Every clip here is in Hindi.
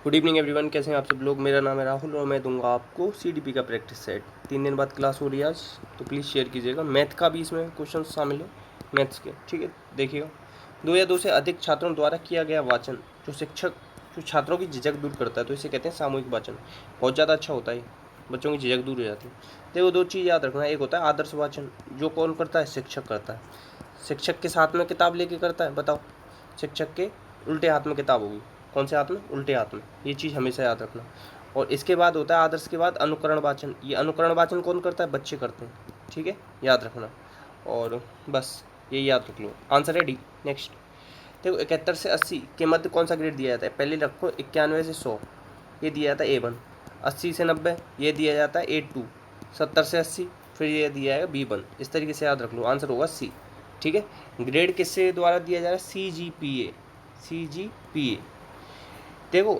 गुड इवनिंग एवरीवन, कैसे हैं आप सब लोग। मेरा नाम है राहुल और मैं दूंगा आपको सीडीपी का प्रैक्टिस सेट। 3 दिन बाद क्लास हो रही है आज, तो प्लीज़ शेयर कीजिएगा। मैथ का भी इसमें क्वेश्चन शामिल है, मैथ्स के, ठीक है। देखिएगा, 2 या 2 से अधिक छात्रों द्वारा किया गया वाचन जो छात्रों की झिझक दूर करता है, तो इसे कहते हैं सामूहिक वाचन। बहुत ज़्यादा अच्छा होता है, बच्चों की झिझक दूर हो जाती है। देखो, 2 चीज़ याद रखना। एक होता है आदर्श वाचन, जो कौन करता है? शिक्षक करता है। शिक्षक के साथ में किताब लेके करता है, बताओ। शिक्षक के उल्टे हाथ में किताब होगी, कौन से हाथ में? उल्टे हाथ में। ये चीज़ हमेशा याद रखना। और इसके बाद होता है आदर्श के बाद अनुकरण वाचन। ये अनुकरण वाचन कौन करता है? बच्चे करते हैं, ठीक है, याद रखना। और बस ये याद रख लो। Answer ready. नेक्स्ट देखो, 71 से 80 के मध्य कौन सा ग्रेड दिया जाता है? पहले रखो 91 से 100, ये दिया जाता है A1। 80 से 90 ये दिया जाता है A2। 70 से 80 फिर ये दिया है B1। इस तरीके से याद रख लो, आंसर होगा C, ठीक है। ग्रेड किससे द्वारा दिया जा रहा है? CGPA। CGPA देखो,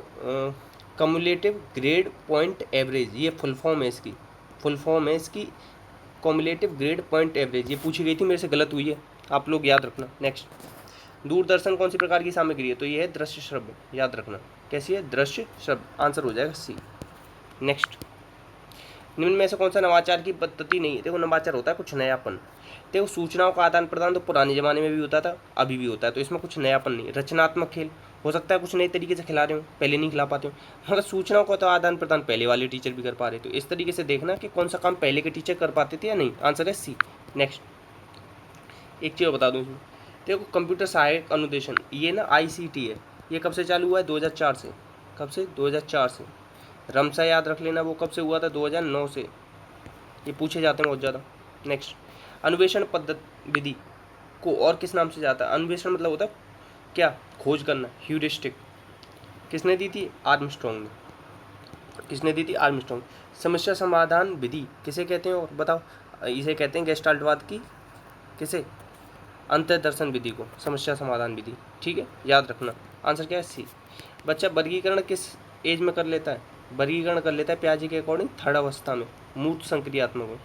कम्युलेटिव ग्रेड पॉइंट एवरेज, ये फुल फॉर्म है इसकी। फुल फॉर्म है इसकी कम्युलेटिव ग्रेड पॉइंट एवरेज। ये पूछी गई थी, मेरे से गलत हुई है, आप लोग याद रखना। नेक्स्ट, दूरदर्शन कौन सी प्रकार की सामग्री है? तो ये है दृश्य श्रव्य, याद रखना। कैसी है? दृश्य श्रव्य, आंसर हो जाएगा C। नेक्स्ट, निम्न में से कौन सा नवाचार की पद्धति नहीं है? देखो, नवाचार होता है कुछ नयापन। देखो, सूचनाओं का आदान प्रदान तो पुराने ज़माने में भी होता था, अभी भी होता है, तो इसमें कुछ नयापन नहीं है। रचनात्मक खेल हो सकता है कुछ नए तरीके से खिला रहे हो, पहले नहीं खिला पाते हो, मगर सूचनाओं का तो आदान प्रदान पहले वाले टीचर भी कर पा रहे। तो इस तरीके से देखना कि कौन सा काम पहले के टीचर कर पाते थे या नहीं। आंसर है C। नेक्स्ट, एक चीज़ बता दूँ इसमें, देखो, कंप्यूटर सहायक अनुदेशन, ये ना ICT है। ये कब से चालू हुआ है? 2004 से। कब से? 2004 से। रमसा याद रख लेना, वो कब से हुआ था? 2009 से। ये पूछे जाते हैं बहुत ज़्यादा। नेक्स्ट, अन्वेषण पद्धति विधि को और किस नाम से जाता है? अन्वेषण मतलब होता है क्या? खोज करना, ह्यूरिस्टिक। किसने दी थी? आर्मस्ट्रॉन्ग ने। किसने दी थी? आर्मस्ट्रॉन्ग। समस्या समाधान विधि किसे कहते हैं? और बताओ। इसे कहते हैं गेस्टाल्टवाद की, किसे? अंतर्दर्शन विधि को समस्या समाधान विधि, ठीक है, याद रखना। आंसर क्या है? C। बच्चा वर्गीकरण किस एज में कर लेता है? वर्गीकरण कर लेता है पियाजे के अकॉर्डिंग 3rd अवस्था में, मूर्त संक्रियात्मक में।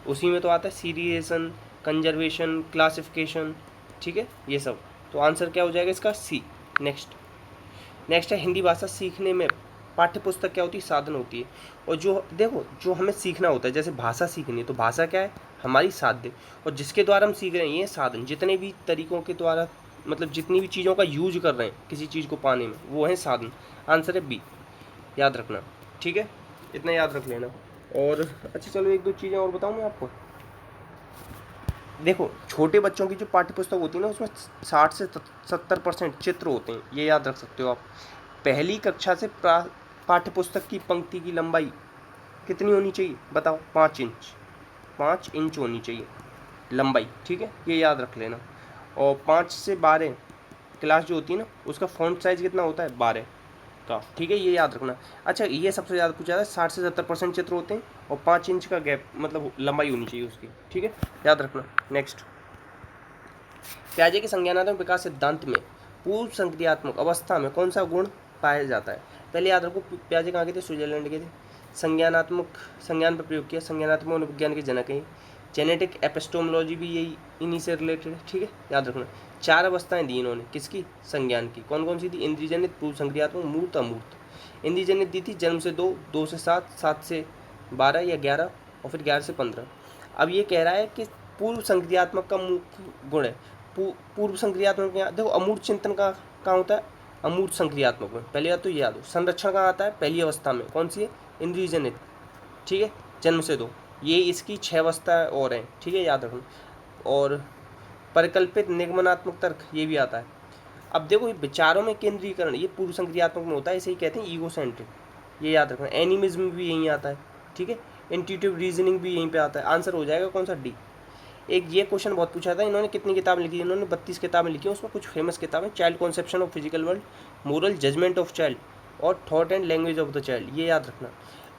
उसी में तो आता है सीरिएशन, कंजर्वेशन, क्लासिफिकेशन, ठीक है, ये सब। तो आंसर क्या हो जाएगा इसका? C। नेक्स्ट है हिंदी भाषा सीखने में पाठ्य पुस्तक क्या होती है? साधन होती है। और जो देखो, जो हमें सीखना होता है, जैसे भाषा सीखनी है, तो भाषा क्या है? हमारी साध्य। और जिसके द्वारा हम सीख रहे हैं, ये साधन। जितने भी तरीकों के द्वारा, मतलब जितनी भी चीज़ों का यूज कर रहे हैं किसी चीज़ को पाने में, वो है साधन। आंसर है B, याद रखना, ठीक है, इतना याद रख लेना। और अच्छा चलो, 1-2 चीज़ें और बताऊँ मैं आपको। देखो, छोटे बच्चों की जो पाठ्य पुस्तक होती है ना, उसमें 60 से 70% चित्र होते हैं, ये याद रख सकते हो आप। पहली कक्षा से पाठ्य पुस्तक की पंक्ति की लंबाई कितनी होनी चाहिए? बताओ। 5 इंच। 5 इंच होनी चाहिए लंबाई, ठीक है, ये याद रख लेना। और 5 से 12 क्लास जो होती है ना, उसका फॉन्ट साइज़ कितना होता है? 12 का, ठीक है, ये याद रखना। अच्छा, ये सबसे ज़्यादा पूछा जाता है, 60 से 70% चित्र होते हैं और 5 इंच का गैप, मतलब लंबाई होनी चाहिए उसकी, ठीक है, याद रखना। नेक्स्ट, पियाजे के संज्ञानात्मक विकास सिद्धांत में पूर्व संक्रियात्मक अवस्था में कौन सा गुण पाया जाता है? पहले याद रखो, पियाजे कहाँ के थे? स्विट्जरलैंड के थे। संज्ञान पर प्रयोग किया, संज्ञानात्मक मनोविज्ञान के जनक हैं। जेनेटिक एपिस्टोमोलॉजी भी यही इन्हीं से रिलेटेड है, ठीक है, याद रखना। 4 अवस्थाएं दी इन्होंने, किसकी? संज्ञान की। कौन कौन सी थी? इंद्रियजनित, पूर्व संक्रियात्मक, मूर्त, अमूर्त। इंद्रियजनित दी थी जन्म से 2, 2 से 7, 7 से 12 या 11, और फिर 11 से 15। अब ये कह रहा है कि पूर्व संक्रियात्मक का मुख्य गुण है। पूर्व संक्रियात्मक में देखो, अमूर्त चिंतन का कहाँ होता है? अमूर्त संक्रियात्मक में। पहले बात तो ये याद हो। संरक्षण कहाँ आता है? पहली अवस्था में। कौन सी है? इंद्रियजनित, ठीक है, जन्म से 2। ये इसकी 6 अवस्था और हैं, ठीक है, याद रखना। और परिकल्पित निगमनात्मक तर्क, ये भी आता है। अब देखो, ये विचारों में केंद्रीकरण, ये पूर्व संक्रियात्मक में होता है, इसे ही कहते हैं ईगोसेंट्रिक, ये याद रखना। एनिमिज्म भी यहीं आता है, ठीक है, इंट्यूटिव रीजनिंग भी यहीं पे आता है। आंसर हो जाएगा कौन सा? D। एक ये क्वेश्चन बहुत पूछा था, इन्होंने कितनी किताबें लिखी? इन्होंने 32 किताबें लिखी हैं, उसमें कुछ फेमस किताबें, child conception of physical world, moral judgement of child, और thought and language of the child, ये याद रखना।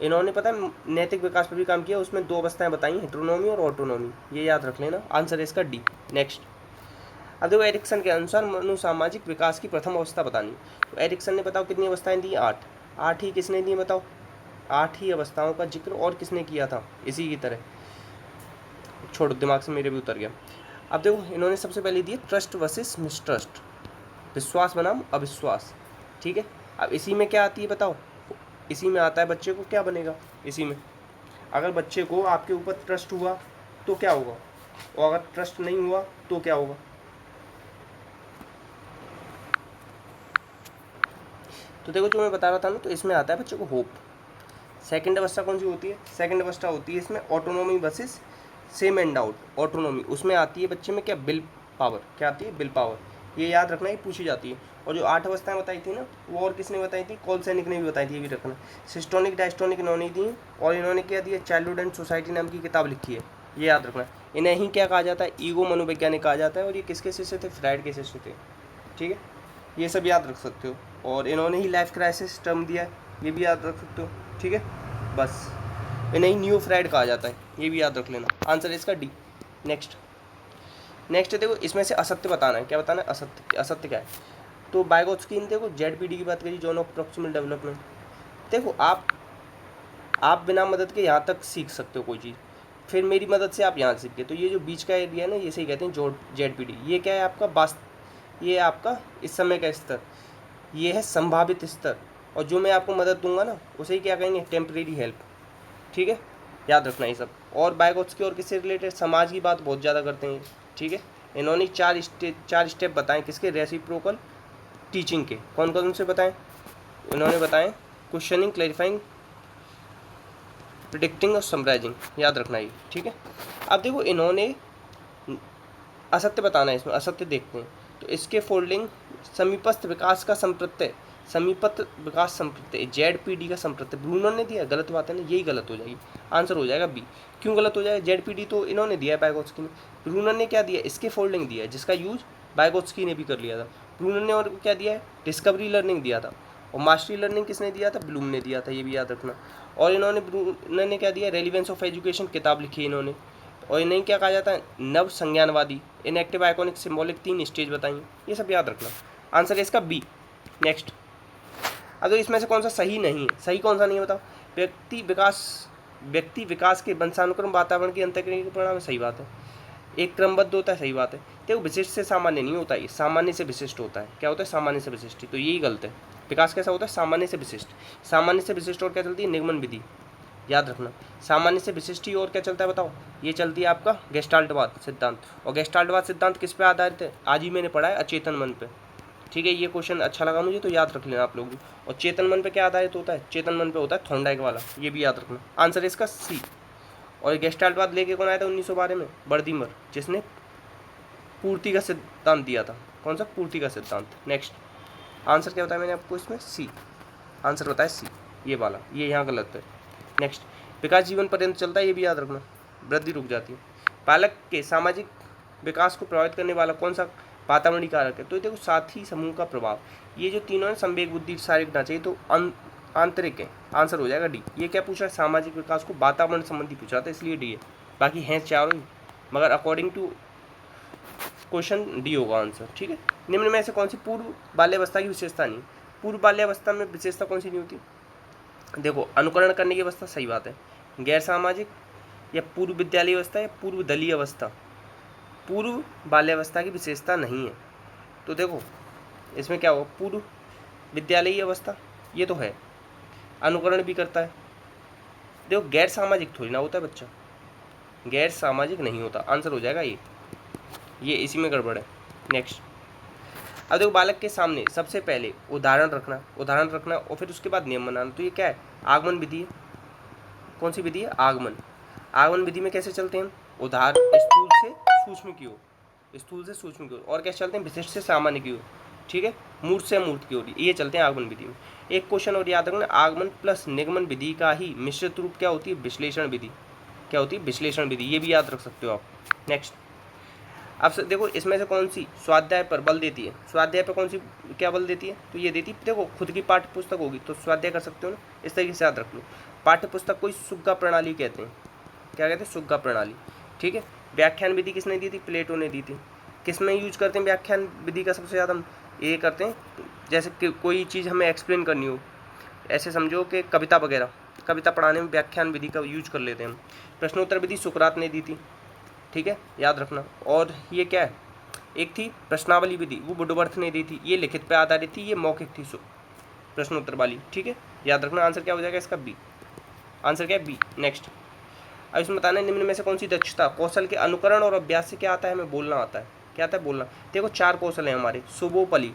इन्होंने पता है नैतिक विकास पर भी काम किया, उसमें 2 अवस्थाएं बताई, हेटेरोनॉमी और ऑटोनॉमी, ये याद रख लेना। आंसर है इसका D। नेक्स्ट, अब देखो, एरिक्सन के अनुसार मनुसामाजिक विकास की प्रथम अवस्था बतानी। तो एरिक्सन ने बताओ कितनी अवस्थाएं दी? 8। 8 ही किसने दी बताओ? 8 ही अवस्थाओं का जिक्र और किसने किया था? इसी की तरह, छोड़ो, दिमाग से मेरे भी उतर गया। अब देखो, इन्होंने सबसे पहले दी ट्रस्ट वर्सेस मिसट्रस्ट, विश्वास बनाम अविश्वास, ठीक है। अब इसी में क्या आती है बताओ, इसी में आता है बच्चे को क्या बनेगा, इसी में अगर बच्चे को आपके ऊपर ट्रस्ट हुआ तो क्या होगा, और अगर ट्रस्ट नहीं हुआ तो क्या होगा। तो देखो जो मैं बता रहा था ना, तो इसमें आता है बच्चे को होप। सेकंड अवस्था कौन सी होती है, सेकंड अवस्था होती है इसमें autonomy versus same and out. Autonomy उसमें आती है बच्चे में क्या, बिल पावर, क्या आती है, बिल पावर। ये याद रखना, ये पूछी जाती है। और जो 8 अवस्थाएं बताई थी ना, वो और किसने बताई थी, कॉल सैनिक ने भी बताई थी, ये भी रखना। सिस्टोनिक डायस्टोनिक इन्होंने दी, और इन्होंने क्या दिया, चाइल्डहुड एंड सोसाइटी नाम की किताब लिखी है, ये याद रखना। इन्हें ही क्या कहा जाता है, ईगो मनोवैज्ञानिक कहा जाता है। और ये किसके शिष्य थे, फ्राइड के शिष्य थे, ठीक है, ये सब याद रख सकते हो। और इन्होंने ही लाइफ क्राइसिस टर्म दिया है, ये भी याद रख सकते हो, ठीक है। बस इन्हें ही न्यू फ्राइड कहा जाता है, ये भी याद रख लेना। आंसर इसका डी। नेक्स्ट देखो, इसमें से असत्य बताना है, क्या बताना है, असत्य। असत्य क्या है, तो बायगोत्स्की ने देखो जेडपीडी की बात करी, जोन ऑफ प्रॉक्सिमल डेवलपमेंट। देखो आप बिना मदद के यहाँ तक सीख सकते हो कोई चीज़, फिर मेरी मदद से आप यहाँ सीख गए, तो ये जो बीच का एरिया है ना, ये सही कहते हैं जो जेडपीडी। ये क्या है आपका ये आपका इस समय का स्तर, ये है संभावित स्तर। और जो मैं आपको मदद दूंगा ना, उसे ही क्या कहेंगे, टेम्परेरी हेल्प, ठीक है, याद रखना ये सब। और बायगोत्स्की और किससे रिलेटेड, समाज की बात बहुत ज़्यादा करते हैं, ठीक है। इन्होंने 4 स्टेप बताएं, किसके, रेसिप्रोकल टीचिंग के। कौन कौन से बताएं, इन्होंने बताएं क्वेश्चनिंग, क्लैरिफाइंग, प्रिडिक्टिंग और समराइजिंग, याद रखना ये, ठीक है। अब देखो इन्होंने असत्य बताना है, इसमें असत्य देखते हैं। तो इसके फोल्डिंग, समीपस्थ विकास का संप्रत्यय, समीपस्थ विकास संप्रत्यय जेडपीडी का संप्रत्यय ब्रूनर ने दिया, गलत बात है ना, यही गलत हो जाएगी। आंसर हो जाएगा बी। क्यों गलत हो जाएगा, जेडपीडी तो इन्होंने दिया है बायगोत्स्की ने, ब्रूनर ने क्या दिया, इसके फोल्डिंग दिया है, जिसका यूज बायगोत्स्की ने भी कर लिया था। ब्रूनर ने और क्या दिया है, डिस्कवरी लर्निंग दिया था। और मास्टरी लर्निंग किसने दिया था, ब्लूम ने दिया था, ये भी याद रखना। और ब्रूनर ने क्या दिया, रेलिवेंस ऑफ एजुकेशन किताब लिखी है इन्होंने। और इन्हें क्या कहा जाता है, नव संज्ञानवादी, इनएक्टिव, आइकॉनिक, सिंबॉलिक, 3 स्टेज बताइए, ये सब याद रखना। आंसर है इसका बी। नेक्स्ट, अब तो इसमें से कौन सा सही नहीं है, सही कौन सा नहीं है बताओ, व्यक्ति विकास के वंशानुक्रम वातावरण की अंतःक्रिया के परिणाम, सही बात है। एक क्रमबद्ध होता है, सही बात है। देखो विशिष्ट से सामान्य नहीं होता, ये सामान्य से विशिष्ट होता है। क्या होता है, सामान्य से विशिष्ट, तो यही गलत है। विकास कैसा होता है, सामान्य से विशिष्ट। सामान्य से विशिष्ट और क्या चलती है, निगमन विधि, याद रखना। सामान्य से विशिष्ट ही और क्या चलता है बताओ, ये चलती है आपका गेस्टाल्टवाद सिद्धांत। और गेस्टाल्टवाद सिद्धांत किस पे आधारित है, आज ही मैंने पढ़ा है, अचेतन मन पे, ठीक है। ये क्वेश्चन अच्छा लगा मुझे, तो याद रख लेना आप लोग भी। और चेतन मन पे क्या आधारित होता है, चेतन मन पे होता है थॉर्नडाइक वाला, ये भी याद रखना। आंसर इसका सी। और गेस्टाल्टवाद लेके कौन आया था 1912 में, बर्दिमर, जिसने पूर्ति का सिद्धांत दिया था। कौन सा, पूर्ति का सिद्धांत। नेक्स्ट, आंसर क्या बताया मैंने आपको इसमें, सी। आंसर बताया सी, ये वाला, ये यहाँ गलत है। नेक्स्ट, विकास जीवन पर्यंत चलता है, ये भी याद रखना, वृद्धि रुक जाती है। बालक के सामाजिक विकास को प्रभावित करने वाला कौन सा वातावरणीय कारक है, तो देखो साथी समूह का प्रभाव। ये जो तीनों है, संवेग, बुद्धि, शारीरिक ढांचे, तो आंतरिक है। आंसर हो जाएगा डी। ये क्या पूछा है, सामाजिक विकास को वातावरण संबंधी पूछा था, इसलिए डी है। बाकी हैं चारों ही, मगर अकॉर्डिंग टू क्वेश्चन डी होगा आंसर, ठीक है। निम्न में से कौन सी पूर्व बाल्यावस्था की विशेषता नहीं, पूर्व बाल्यावस्था में विशेषता कौन सी नहीं होती, देखो अनुकरण करने की अवस्था, सही बात है। गैर सामाजिक, या पूर्व विद्यालय अवस्था, या पूर्व दलीय अवस्था, पूर्व बाल्यावस्था की विशेषता नहीं है। तो देखो इसमें क्या होगा, पूर्व विद्यालयी अवस्था, ये तो है, अनुकरण भी करता है। देखो गैर सामाजिक थोड़ी ना होता है बच्चा, गैर सामाजिक नहीं होता, आंसर हो जाएगा ये इसी में गड़बड़ है। नेक्स्ट, अब देखो बालक के सामने सबसे पहले उदाहरण रखना और फिर उसके बाद नियम बनाना। तो ये क्या है, आगमन विधि है। कौन सी विधि है, आगमन विधि में कैसे चलते हैं, उदाहरण स्थूल से सूक्ष्म की ओर, और कैसे चलते हैं, विशिष्ट से सामान्य की ओर, ठीक है, मूर्त से अमूर्त की ओर, ये चलते हैं आगमन विधि में। एक क्वेश्चन और याद रखना, आगमन प्लस निगमन विधि का ही मिश्रित रूप क्या होती है, विश्लेषण विधि। क्या होती है, विश्लेषण विधि, ये भी याद रख सकते हो आप। नेक्स्ट, अब देखो इसमें से कौन सी स्वाध्याय पर बल देती है, स्वाध्याय पर कौन सी क्या बल देती है, तो ये देती है, देखो खुद की पाठ्य पुस्तक होगी तो स्वाध्याय कर सकते हो ना, इस तरीके से याद रख लो। पाठ्य पुस्तक को सुग्गा प्रणाली कहते हैं, क्या कहते हैं, सुग्गा प्रणाली, ठीक है। व्याख्यान विधि किसने दी थी, प्लेटो ने दी थी। किस में यूज करते हैं व्याख्यान विधि का सबसे ज़्यादा, हम ये करते हैं जैसे कि कोई चीज़ हमें एक्सप्लेन करनी हो, ऐसे समझो कि कविता वगैरह, कविता पढ़ाने में व्याख्यान विधि का यूज कर लेते हैं हम। प्रश्नोत्तर विधि सुकरात ने दी थी, ठीक है, याद रखना। और ये क्या है, एक थी प्रश्नावली विधि, वो वुडवर्थ ने दी थी, ये लिखित पे आधारित थी, ये मौखिक थी, प्रश्नोत्तर वाली, ठीक है, याद रखना। आंसर क्या हो जाएगा इसका बी, आंसर क्या है बी। नेक्स्ट, अब इसमें बताना है निम्न में से कौन सी दक्षता कौशल के अनुकरण और अभ्यास से क्या आता है, हमें बोलना आता है। क्या आता है, बोलना। देखो 4 कौशल हैं हमारे, सुबोपली,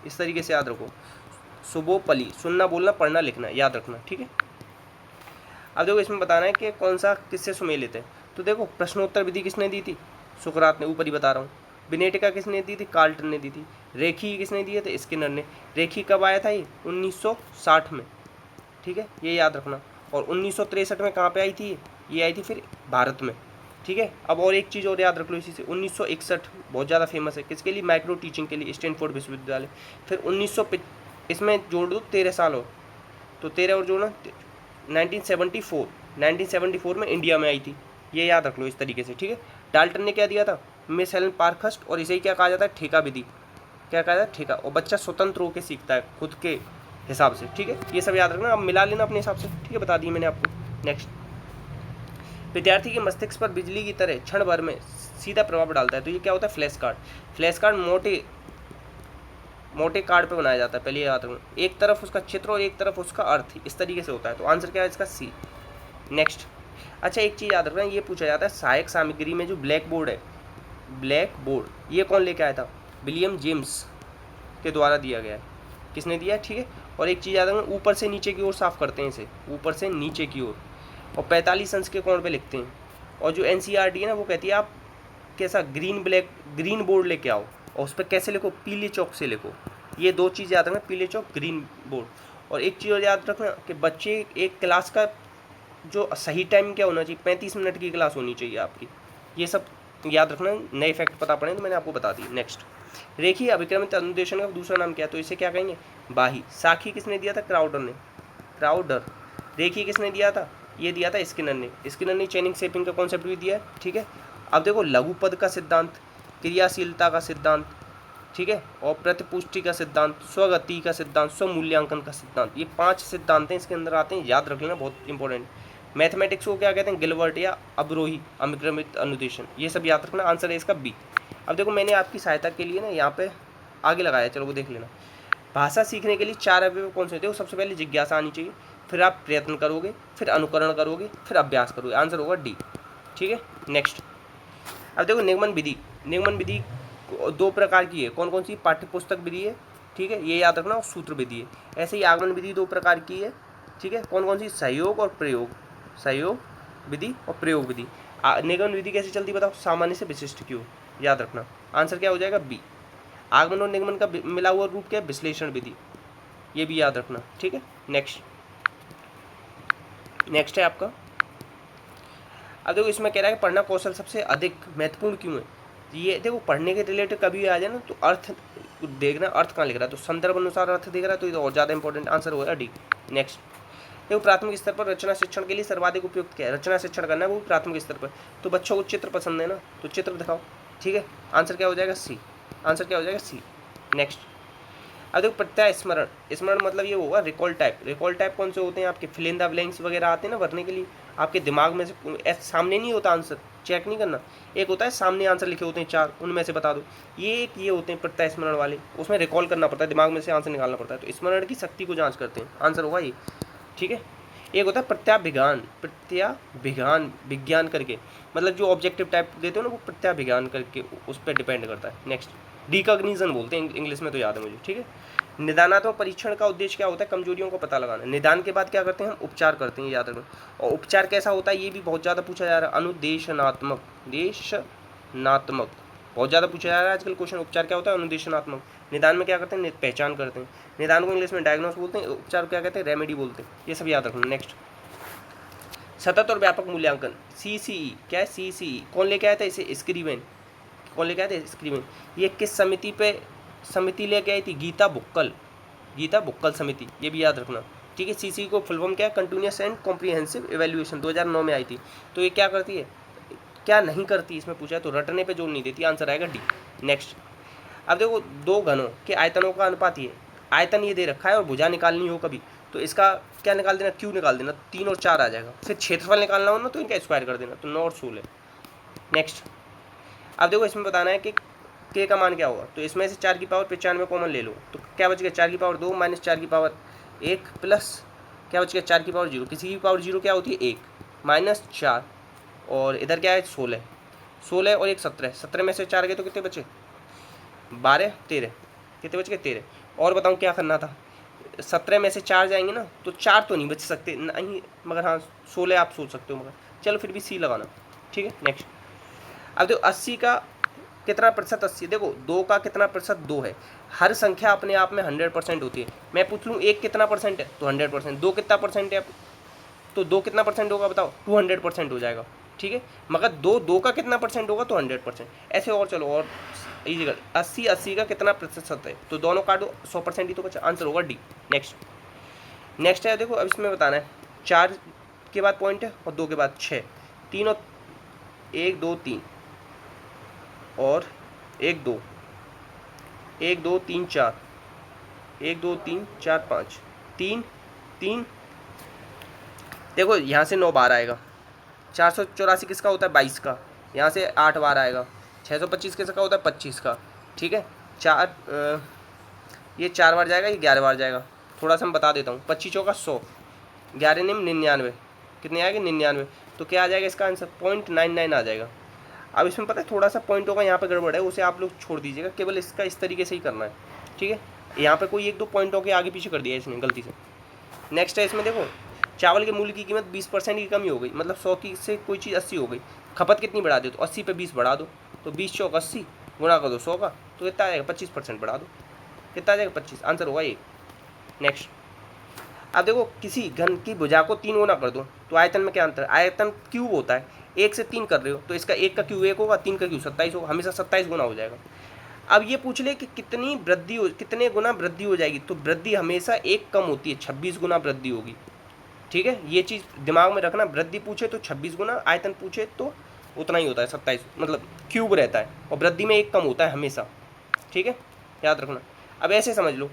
इस तरीके से याद रखो, सुबोपली, सुनना, बोलना, पढ़ना, लिखना, याद रखना, ठीक है। अब देखो इसमें बताना है कि कौन सा किससे सुमेलित है। तो देखो प्रश्नोत्तर विधि किसने दी थी, सुकरात ने, ऊपर ही बता रहा हूँ। विनेटिका किसने दी थी, कार्लटन ने दी थी। रेखी किसने दिए थे, स्किनर ने। रेखी कब आया था, ये 1960 में, ठीक है, ये याद रखना। और 1963 में कहाँ पे आई थी, ये आई थी फिर भारत में, ठीक है। अब और एक चीज़ और याद रख लो इसी से, 1961 बहुत ज़्यादा फेमस है, किसके लिए, माइक्रो टीचिंग के लिए, स्टैनफोर्ड विश्वविद्यालय। फिर 1900 इसमें जोड़ दो 13 साल और, तो 13 और जोड़ना 1974 में इंडिया में आई थी, ये याद रख लो इस तरीके से, ठीक है। डाल्टन ने क्या दिया था, मिस हेलन पार्कहर्स्ट, और इसे ही क्या कहा जाता है, ठेका विधि। क्या कहा जाता है, ठेका। और बच्चा स्वतंत्र होकर सीखता है खुद के हिसाब से, ठीक है, ये सब याद रखना। अब मिला लेना अपने हिसाब से, ठीक है, बता दी मैंने आपको। नेक्स्ट, विद्यार्थी के मस्तिष्क पर बिजली की तरह क्षण भर में सीधा प्रभाव डालता है, तो ये क्या होता है, फ्लैश कार्ड। फ्लैश कार्ड मोटे कार्ड पे बनाया जाता है, पहले याद रखना। एक तरफ उसका चित्र और एक तरफ उसका अर्थ, इस तरीके से होता है। तो आंसर क्या है इसका, सी। नेक्स्ट, अच्छा एक चीज़ याद रखना, ये पूछा जाता है सहायक सामग्री में जो ब्लैक बोर्ड है, ब्लैक बोर्ड, ये कौन लेके आया था, विलियम जेम्स के द्वारा दिया गया है। किसने दिया है, ठीक है। और एक चीज़ याद रखना, ऊपर से नीचे की ओर साफ करते हैं इसे, ऊपर से नीचे की ओर, और 45 अंश के कोण पे लिखते हैं। और जो NCERT है ना, वो कहती है आप कैसा ग्रीन बोर्ड लेके आओ, और उस पर कैसे लिखो, पीले चौक से लिखो। ये 2 चीज़ याद रखना, पीले चौक, ग्रीन बोर्ड। और एक चीज़ और याद रखना कि बच्चे एक क्लास का जो सही टाइम क्या होना चाहिए, 35 मिनट की क्लास होनी चाहिए आपकी, ये सब याद रखना। नए फैक्ट पता पड़े तो मैंने आपको बता दी। नेक्स्ट, रेखीय अभिक्रमित अनुदेशन का दूसरा नाम क्या है, तो इसे क्या कहेंगे, बाही। साखी किसने दिया था, क्राउडर ने, क्राउडर। रेखीय किसने दिया था, ये दिया था स्किनर ने। स्किनर ने चेनिंग शेपिंग का कॉन्सेप्ट भी दिया है, ठीक है। अब देखो लघु पद का सिद्धांत, क्रियाशीलता का सिद्धांत, ठीक है, और प्रतिपुष्टि का सिद्धांत, स्वगति का सिद्धांत, स्वमूल्यांकन का सिद्धांत, ये 5 सिद्धांत हैं इसके अंदर आते हैं, याद रख लेना, बहुत इंपॉर्टेंट। मैथमेटिक्स को क्या कहते हैं, गिलबर्ट या अवरोही अभिक्रमित अनुदेशन, ये सब याद रखना। आंसर है इसका बी। अब देखो मैंने आपकी सहायता के लिए ना यहाँ पे आगे लगाया, चलो वो देख लेना। भाषा सीखने के लिए 4 अवयव कौन से होते हैं, सबसे पहले जिज्ञासा आनी चाहिए, फिर आप प्रयत्न करोगे, फिर अनुकरण करोगे, फिर अभ्यास करोगे, आंसर होगा डी, ठीक है। नेक्स्ट, अब देखो निगमन विधि, निगमन विधि 2 प्रकार की है, कौन कौन सी, पाठ्यपुस्तक विधि है, ठीक है, ये याद रखना, और सूत्र विधि है। ऐसे ही आगमन विधि 2 प्रकार की है, ठीक है, कौन कौन सी, सहयोग और प्रयोग, सहयोग विधि और प्रयोग विधि। निगमन विधि कैसे चलती बताओ, सामान्य से विशिष्ट की ओर, याद रखना। आंसर क्या हो जाएगा, बी। आगमन और निगमन का मिला हुआ रूप क्या है, विश्लेषण विधि, ये भी याद रखना, ठीक है। नेक्स्ट, नेक्स्ट है आपका, अब देखो इसमें कह रहा है कि पढ़ना कौशल सबसे अधिक महत्वपूर्ण क्यों है। ये देखो पढ़ने के रिलेटेड कभी आ जाए ना, तो अर्थ देखना, अर्थ कहाँ लिख रहा है, तो संदर्भ अनुसार अर्थ दिख रहा है, तो ये और ज़्यादा इंपॉर्टेंट, आंसर होगा डी। नेक्स्ट, देखो प्राथमिक स्तर पर रचना शिक्षण के लिए सर्वाधिक उपयुक्त क्या है, रचना शिक्षण करना है वो प्राथमिक स्तर पर, तो बच्चों को चित्र पसंद है ना, तो चित्र दिखाओ, ठीक है, आंसर क्या हो जाएगा, सी। आंसर क्या हो जाएगा, सी। नेक्स्ट, अब देखो प्रत्यय स्मरण, स्मरण मतलब ये होगा रिकॉल टाइप। रिकॉल टाइप कौन से होते हैं, आपके फिल इन द ब्लैंक्स वगैरह आते हैं ना भरने के लिए, आपके दिमाग में से सामने नहीं होता आंसर, चेक नहीं करना, एक होता है सामने आंसर लिखे होते हैं 4, उनमें से बता दो, ये होते हैं प्रत्यय स्मरण वाले, उसमें रिकॉल करना पड़ता है, दिमाग में से आंसर निकालना पड़ता है, तो स्मरण की शक्ति को जाँच करते हैं, आंसर होगा ये, ठीक है। एक होता है प्रत्याभिज्ञान, प्रत्याभिज्ञान विज्ञान करके, मतलब जो ऑब्जेक्टिव टाइप देते हो ना, वो प्रत्याभिज्ञान करके उस पर डिपेंड करता है। नेक्स्ट, रिकॉग्निशन बोलते हैं इंग्लिश में, तो याद है मुझे, ठीक है। निदानात्मक परीक्षण का उद्देश्य क्या होता है, कमजोरियों का पता लगाना। निदान के बाद क्या करते हैं हम, उपचार करते हैं, याद रखना। और उपचार कैसा होता है, ये भी बहुत ज़्यादा पूछा जा रहा है, अनुदेशनात्मक, देशनात्मक, बहुत ज़्यादा पूछा जा रहा है आजकल क्वेश्चन। उपचार क्या होता है, अनुदेशनात्मक। निदान में क्या करते हैं, पहचान करते हैं। निदान को इंग्लिश में डायग्नोस बोलते हैं, उपचार क्या कहते हैं, रेमेडी बोलते हैं, ये सब याद रखना। नेक्स्ट, सतत और व्यापक मूल्यांकन, CCE क्या है, CCE कौन लेके आया था इसे, स्क्रीवेन, कौन लेके आए थे, स्क्रीवेन। ये किस समिति लेके आई थी, गीता बुक्कल समिति, ये भी याद रखना, ठीक है। CCE को फुल फॉर्म क्या है, कंटिन्यूअस एंड कॉम्प्रिहेंसिव इवैल्यूएशन, 2009 में आई थी। तो ये क्या करती है, क्या नहीं करती, इसमें पूछा है, तो रटने पे जोर नहीं देती, आंसर आएगा डी। नेक्स्ट, अब देखो 2 घनों के आयतनों का अनुपात, ये आयतन ये दे रखा है और भुजा निकालनी हो कभी, तो इसका क्या निकाल देना, क्यू निकाल देना, 3 और 4 आ जाएगा। फिर क्षेत्रफल निकालना हो ना, तो इनका स्क्वायर कर देना, तो 9 और 16। नेक्स्ट, अब देखो इसमें बताना है कि के का मान क्या होगा, तो इसमें से 4 की पावर 95 कॉमन ले लो, तो क्या बच गया, 4 की पावर 2 माइनस 4 की पावर 1 प्लस क्या बच गया 4 की पावर 0, किसी की पावर 0 क्या होती है 1, माइनस 4 और इधर क्या है 16, 16 और 1 17, 17 में से 4 गए तो कितने बचे 12 13, कितने बच गए 13। और बताऊँ क्या करना था, 17 में से 4 जाएंगे ना तो 4 तो नहीं बच सकते नहीं, मगर हाँ 16 आप सोच सकते हो, मगर चलो फिर भी सी लगाना। ठीक है नेक्स्ट। अब देखो 80 का कितना प्रतिशत 80, देखो 2 का कितना प्रतिशत 2 है। हर संख्या अपने आप में 100% होती है। मैं पूछ लूँ 1 कितना परसेंट है तो 100%, 2 कितना परसेंट है तो 2 कितना परसेंट होगा बताओ, 200% हो जाएगा। ठीक है, मगर 2 का कितना परसेंट होगा तो 100%। ऐसे और चलो और इजी कर, 80 का कितना प्रतिशत है तो दोनों काटो 100% ही तो बचा, आंसर होगा डी। नेक्स्ट है देखो, अब इसमें बताना है 4 के बाद पॉइंट है और 2 के बाद 6, 3 और 1 2 3 और 1 2 1 2 3 4 1 2 3 4 5 3 3, देखो यहाँ से 9 बार आएगा, 484 किसका होता है 22 का, यहाँ से 8 बार आएगा, 625 किसका होता है 25 का। ठीक है, ये 4 बार जाएगा, ये 11 बार जाएगा। थोड़ा सा मैं बता देता हूँ, 25 चौका 100, 11 निम 99, कितने आएंगे 99, तो क्या आ जाएगा इसका आंसर 0.99 आ जाएगा। अब इसमें पता है थोड़ा सा पॉइंट होगा यहाँ पे गड़बड़ है, उसे आप लोग छोड़ दीजिएगा, केवल इसका इस तरीके से ही करना है। ठीक है, यहाँ पे कोई 1-2 पॉइंटों के आगे पीछे कर दिया इसने गलती से। नेक्स्ट है इसमें देखो, चावल के मूल्य की कीमत 20% की कमी हो गई, मतलब 100 की से कोई चीज़ 80 हो गई, खपत कितनी बढ़ा दो तो 80 पे 20 बढ़ा दो, तो 20 चौक 80 गुणा कर दो 100 का, तो कितना आ जाएगा 25% बढ़ा दो, कितना आ जाएगा 25, आंसर होगा ये। नेक्स्ट, अब देखो किसी घन की भुजा को 3 गुना कर दो तो आयतन में क्या अंतर है, आयतन क्यूब होता है, 1 से 3 कर रहे हो तो इसका 1 का क्यूब 1 होगा, 3 का क्यूब 27 होगा, हमेशा 27 गुना हो जाएगा। अब ये पूछ ले कि कितनी वृद्धि हो, कितने गुना वृद्धि हो जाएगी, तो वृद्धि हमेशा 1 कम होती है, 26 गुना वृद्धि होगी। ठीक है, ये चीज़ दिमाग में रखना, वृद्धि पूछे तो 26 गुना, आयतन पूछे तो उतना ही होता है 27, मतलब क्यूब रहता है, और वृद्धि में 1 कम होता है हमेशा। ठीक है, याद रखना। अब ऐसे समझ लो,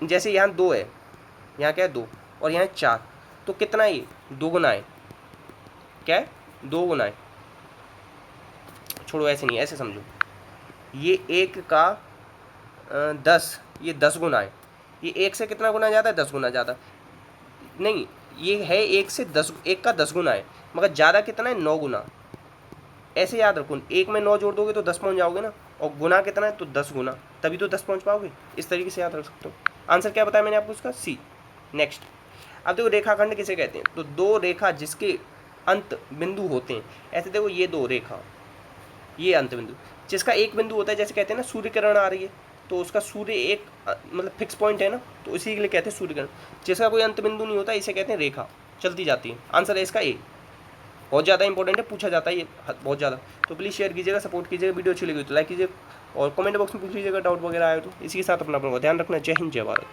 जैसे यहाँ 2 है, यहाँ क्या है 2 और यहाँ 4, तो कितना है ये 2 गुना है, क्या है 2 गुना है। छोड़ो ऐसे नहीं, ऐसे समझो, ये 1 का 10, ये 10 गुना है, ये 1 से कितना गुना ज़्यादा है 10 गुना ज़्यादा, नहीं ये है 1 से 10, 1 का 10 गुना है, मगर ज़्यादा कितना है 9 गुना। ऐसे याद रखो, 1 में 9 जोड़ दोगे तो 10 पहुँच जाओगे ना, और गुना कितना है तो 10 गुना, तभी तो 10 पहुँच पाओगे। इस तरीके से याद रख सकते हो। आंसर क्या बताया मैंने आपको उसका, सी। नेक्स्ट, अब देखो रेखाखंड किसे कहते हैं, तो 2 रेखा जिसके अंत बिंदु होते हैं, ऐसे देखो ये 2 रेखा, ये अंत बिंदु, जिसका एक बिंदु होता है, जैसे कहते हैं ना सूर्य किरण आ रही है तो उसका सूर्य एक मतलब फिक्स पॉइंट है ना, तो इसी के लिए कहते हैं सूर्य किरण। जिसका कोई अंत बिंदु नहीं होता इसे कहते हैं रेखा, चलती जाती है। आंसर है इसका ए, बहुत ज़्यादा इंपॉर्टेंट है, पूछा जाता है ये बहुत ज़्यादा। तो प्लीज़ शेयर कीजिएगा, सपोर्ट कीजिएगा, वीडियो अच्छी लगी तो लाइक कीजिए और कमेंट बॉक्स में पूछ लीजिएगा डाउट वगैरह आए तो। इसी के साथ अपना ध्यान रखना। जय हिंद, जय भारत।